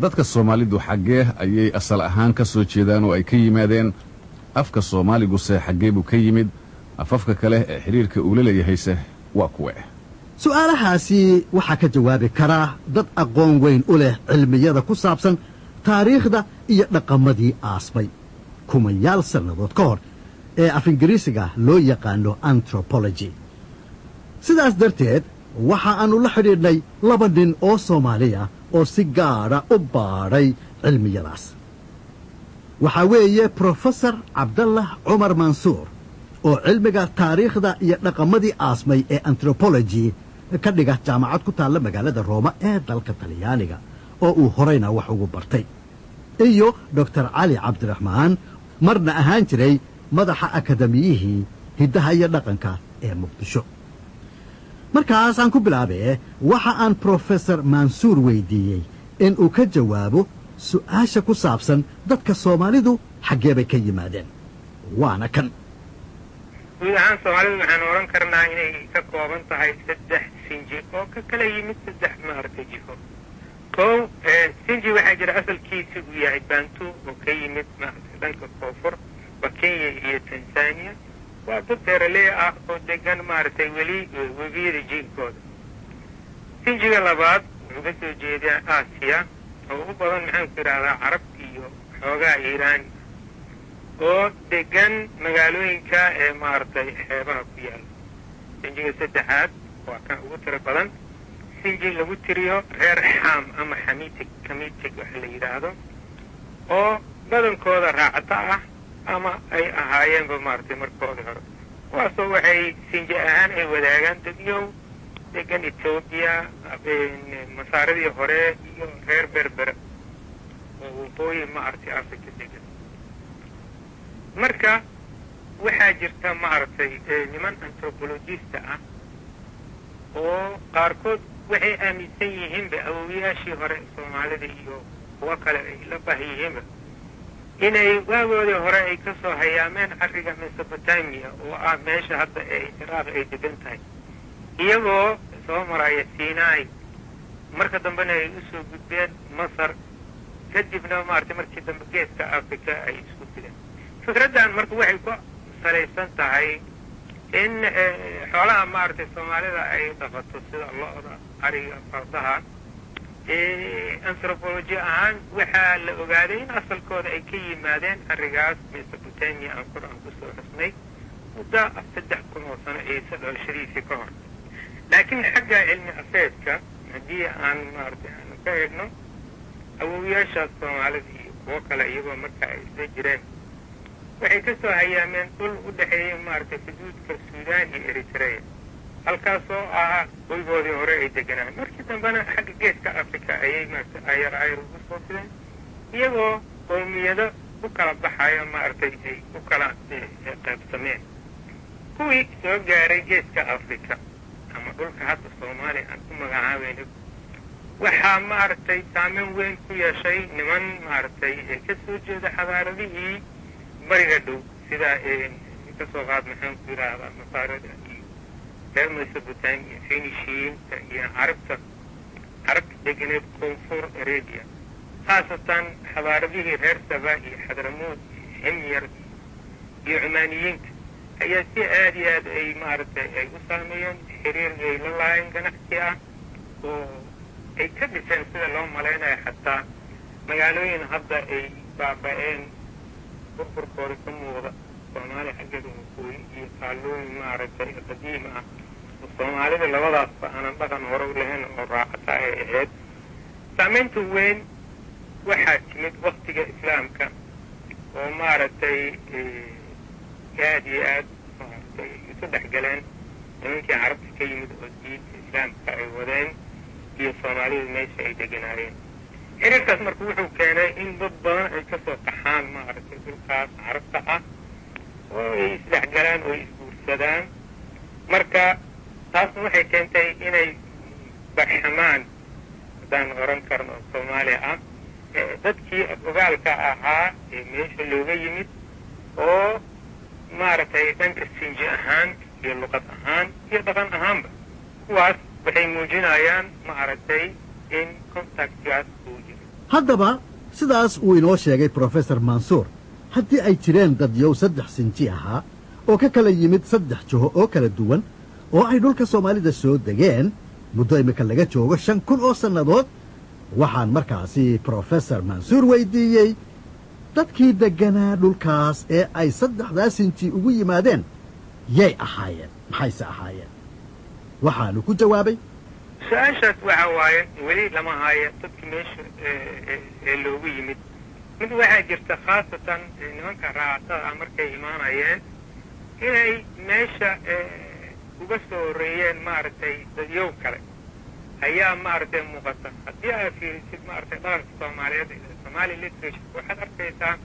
dadka Soomaalidu xagee ayay asal ahaan ka soo jeedaan oo ay ka yimaadeen afka Soomaaligu xagee buu ka yimid afafka kale ee xiriirka uu leeyahay waa kuwe su'aalahaasi waxa ka jawaabi kara dad aqoon weyn u leh cilmiyada ku saabsan taariikhda iyo dhaqamadii aasmay kumayaal sannadood ka hor ee af Ingiriisiga loo yaqaano anthropology sidaas darteed waxa aanu la xidhiidhnay laba nin oo Soomaali ah oo si gaar ah u baaray cilmiyadaas waxa weeye Professor Abdullah Umar Mansour oo cilmiga taariikhda iyo dhaqamadii aasmay ee anthropology ka dhiga jaamacad ku taalla magaalada Roma ee dalka Talyaaniga oo uu horeyna wax ugu bartay iyo Dr. Ali Abdurrahman marna ahaan jiray madaxa akademiyihii hiddaha iyo dhaqanka ee Muqdisho markaas aan ku bilaabay waxa aan Professor Mansour weydiiyey in uu ka jawaabo su'aasha ku saabsan dadka Soomaalidu xagee bay ka yimaadeen waana kan guud ahaan Soomaalidu waxaan oran karnaa inay ka kooban tahay 3 sinji oo ka kala yimid 3 maartay jifo sinji waxaa jira asalkiisu uu yahay Bantu oo ka yimid dhanka koonfur Kenya iyo Tanzania waa dad beeraley ah oo degan maartay weli webiyada jiinkooda sinjiga labaad wuxuu ka soo jeedaa Aasiya oo u badan maxaan ku yiraahdaa Carab iyo xoogaa Iiraan oo degan magaalooyinka ee maartay xeebaha ku yaal sinjiga saddexaad waa kan ugu tiro badan sinji lagu tiriyo reer Xaam ama Xamiitig waxa la yiraahdo oo badankooda raacata ah ama ay ahaayeenba maartay markoodii hore kuwaasoo waxay sinji ahaan ay wadaagaan dadyow degan Ethiopia masaaradii hore iyo reer Berber oo waqooyi maartay Afrika degan marka waxaa jirta maartay niman anthropologist ah oo qaarkood waxay aaminsan yihiin awoowayaashii hore Soomaalida iyo kuwa kale ay la baahiyihiin inay waagoodii hore ay ka soo hayaameen Afrika Mesopotamia oo ah meesha hadda ay Iraq ay degan tahay iyagoo soo maraya Sinai marka dambena ay u soo gudbeen Masar kadibna maartay markii dambe geeska Afrika ay isku dileen fikradan marka waxay ku salaysan tahay in xoolaha maartay Soomaalida ay dhaqato sida lo'da ariga fardaha anthropology ahaan waxaa la ogaaday in asalkooda ay ka yimaadeen arigaas Mesopotamia aan Qur'aan ku soo xusnay muddo 3,000 oo sano ee saddex shariifii ka hor laakiin xagga cilmi afeedka hadii aan maartay aan ka eegno awoowayaasha Soomaalida iyo kuwa kale iyagoo marka ay isla jireen waxay ka soo hayaameen dhul u dhaxeeya maartay xuduudka Suudaan iyo Eritrea halkaasoo ah qoygoodii hore ay deganaan markii dambena xagga geeska Afrika ayay maartay ayar ugu soo fideen iyagoo qowmiyado u kala baxaya maartay ay u kala qaybsameen kuwii soo gaaray geeska Afrika ama dhulka hadda Soomaaliya aan ku magacaabayno waxaa maartay saameyn weyn ku yeeshay niman maartay ka soo jeeda xadaaradihii bariga dhow sida ka soo qaad maxaan ku yiraahdaa masaarada reer Mesopotamia Phoenicians iyo Arab deganeed koonfur Arabia khaasatan xadaaradihii reer Saba iyo Xadramood Himyar iyo Cumaaniyiinta ayaa si aad iyo aad ay maartay ay u saameeyeen xiriir ay la lahayn ganacsi ah oo ay ka dhiseen sida loo maleynayo xataa magaalooyin hadda ay baaba'een burburkooda ka muuqda Soomaaliya xaggeeda waqooyi iyo taalooyin maartay qadiim ah Soomaalida labadaasba aanan dhaqan hore u lahayn oo raacata ay ahayd saameynta weyn waxaa timid waqtiga Islaamka oo maartay aad iyo aad maartay isu dhexgaleen nimankii Carabta ka yimid oo diinta Islaamka ay wadeen iyo Soomaalida meesha ay deganaayeen xiriirkaas marka wuxuu keenay in dad badan ay ka soo qaxaan maartay dhulkaas Carabta ah oo ay isdhexgalaan oo isguursadaan marka taasna waxay keentay inay barxamaan haddaan oran karno Soomaaliya ah dadkii ogaalka ahaa ee meesha looga yimid oo maartay dhanka sinji ahaan iyo luqad ahaan iyo dhaqan ahaanba kuwaas waxay muujinayaan maartay in contactgaas uu jiro haddaba sidaas uu inoo sheegay brofesor mansuur haddii ay jireen dadyow 3 sinji ahaa oo ka kala yimid 3 jiho oo kala duwan oo ay dhulka soomaalida soo degeen muddo imika laga joogo 5,000 oo sannadood waxaan markaasi brofesor mansuur weydiiyey dadkii degganaa dhulkaas ee ay 3daa sinji ugu yimaadeen yay ahaayeen maxayse ahaayeen waxaanu ku jawaabay su-aashaas waxa waaye weli lama haayo dadkii meesha ee loogu yimid mid waxaa jirta khaasatan nimanka raacatada ah markay imaanayeen inay meesha uga soo horreeyeen maaragtay dadyow kale ayaa maaragtay muuqata haddii aad fiirisid maaragtay dhaqanka soomaaliyeed Somali literature waxaad arkaysaa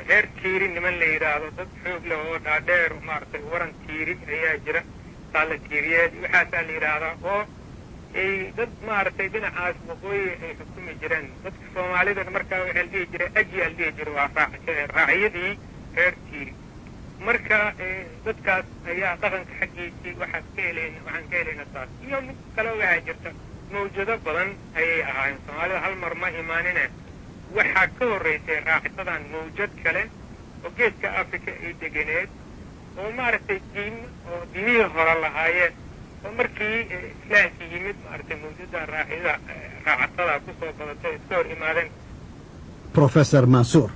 reer tiiri niman la yidhaahdo dad xoog leh oo dhaadheer maaragtay waran tiiri ayaa jira saala tiiriyeed waxaasaa la yidhaahdaa oo ay dad maaragtay dhinacaas waqooyi ay xukumi jireen dadka soomaalidana markaa waxaa la dhihi jiray aji la dhihi jiray waa raaciyadii reer tiiri marka dadkaas ayaa dhaqanka xaggiisii waxaan ka helayna taas iyo mid kale waxaa jirta mawjado badan ayay ahaayeen soomaalida hal mar ma imaanine waxaa ka horraysay raacisadan mawjad kale oo geeska africa ay deganeed oo maaragtay diimihii hore lahaayeen oo markii islaamkii yimid maaragtay mawjada raacatada ku soo badatay iska hor imaadeen brofesor mansuur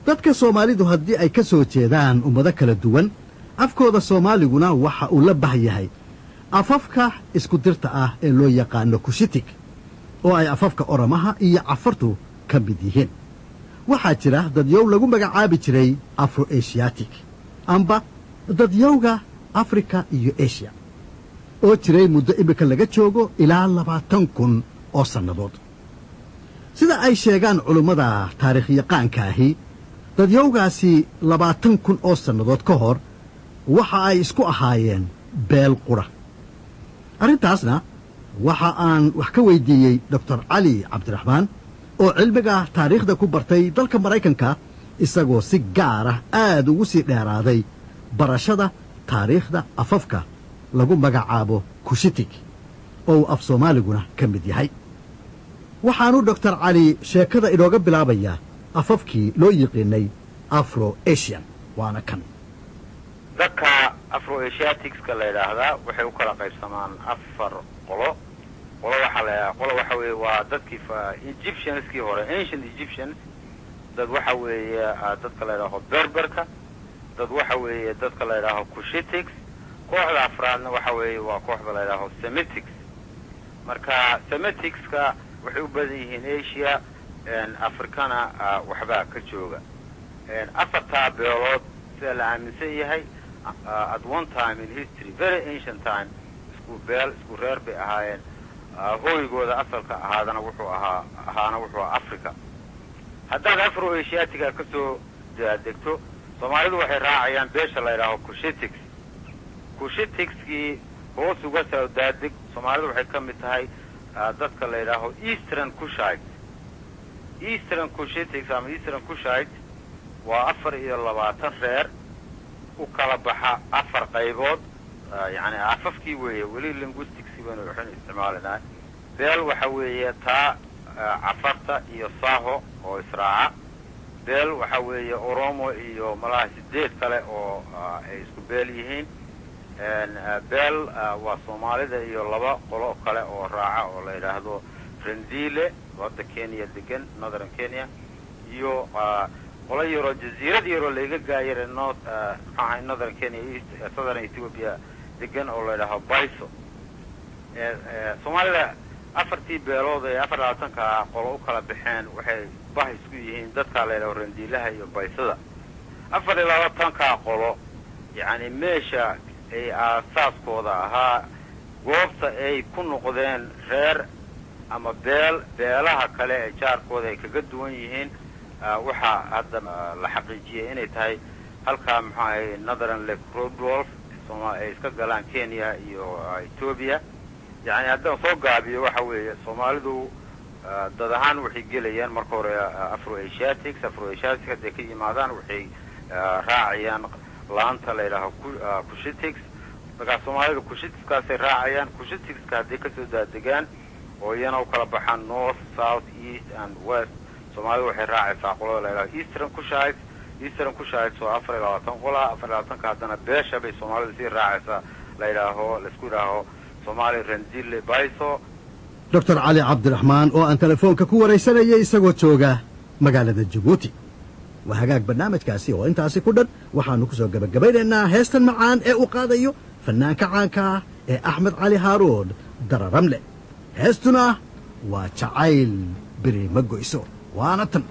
dadka soomaalidu haddii ay ka soo jeedaan ummado kala duwan afkooda soomaaliguna waxa uu la bah yahay afafka isku dirta ah ee loo yaqaano kushitig oo ay afafka oramaha iyo cafartu ka mid yihiin waxaa jira dadyow lagu magacaabi jiray afro-asiatic amba dadyowga afrika iyo eshiya oo jiray muddo imika laga joogo ilaa 20,000 oo sannadood sida ay sheegaan culummada taariikhyaqaanka ahi dadyowgaasi 20,000 oo sannadood ka hor waxa ay isku ahaayeen beel qura arrintaasna waxa aan wax ka weydiiyey dr cali cabdiraxmaan oo cilmiga taariikhda ku bartay dalka maraykanka isagoo si gaar ah aad ugu sii dheeraaday barashada taariikhda afafka lagu magacaabo kushitig oo uu af soomaaliguna ka mid yahay waxaanu dr cali sheekada inooga bilaabayaa afafkii loo yiqiinay afro-asian waana kan dadka afro-asiaticska la yidhaahdaa waxay u kala qaybsamaan 4 qolo waxa weeye waa dadkii Egyptianskii hore ancient Egyptians dad waxa weeye dadka la yidhaaho berberka dad waxa weeye dadka la yidhaaho Cushitics kooxda afraadna waxa weeye waa kooxda la yidhaaho Semitics marka Semiticska waxay u badan yihiin Asia Afrikana waxba ka jooga afarta beelood sida la aaminsan yahay at one time in history very ancient time isku reer bay ahaayeen hooygooda asalka ahaana wuxuu ahaa Africa haddaad afro-asiatiga ka soo degto soomaalidu waxay raacayaan beesha la yidhaaho Cushiticskii hoos uga soo daadeg soomaalidu waxay ka mid tahay dadka la yidhaaho Eastern Cushitics ama Eastern Cushite waa 24 reer u kala baxa 4 qaybood yani afafkii weeye weli linguistics baynu waxaan isticmaalanaa beel waxa weeye taa cafarta iyo saaho oo israaca beel waxa weeye oromo iyo malaha 8 kale oo ay isku beel yihiin beel waa soomaalida iyo 2 qolo kale oo raaca oo la yiraahdo Rendile wadda Kenya degan northern Kenya iyo qolo yaro jasiirad yaro laga gaayay northern Kenya east southern Ethiopia degan oo la yiraahdo Baiso Soomaalida afartii beelood ee 24ka qolo u kala baxeen waxay bahay isku yihiin dadka la yiraahdo Rendilaha iyo Baisada 24ka qolo yani meesha ay aasaaskooda ahaa goobta ay ku noqdeen reer ama beelaha kale ee jaarkooda ay kaga duwan yihiin waxa hadda la xaqiijiyay inay tahay halka maxay Northern Lake Roadwolf Soomaaliya ay iska galaan Kenya iyo Ethiopia yani hadda soo gaabiyo waxa weeye Soomaalidu dad ahaan waxay gelayaan marka hore Afro-Asiatics hadday ka yimaadaan waxay raacayaan laanta la yiraahdo Cushitics marka Soomaalidu Cushitics-kaasay raacayaan Cushitics-ka hadday ka soo daadegaan oo iyana u kala baxaan north south east and west soomaalidu waxay raacaysaa qolada la yidhaho eastern kushites oo 24 qola 24 haddana beesha bay soomaalidu sii raacaysaa la laisku yidhaaho Somali Rendile Baiso. Dr. cali cabdiraxmaan oo aan telefoonka ku waraysanayay isagoo jooga magaalada Jabuuti waa hagaag barnaamijkaasi oo intaasi ku dhan waxaanu ku soo gabagabaynaynaa heestan macaan ee uu qaadayo fanaanka caanka ah ee Axmed Cali Haaruun Dararamle heestuna waa jacayl biri ma goyso waana tan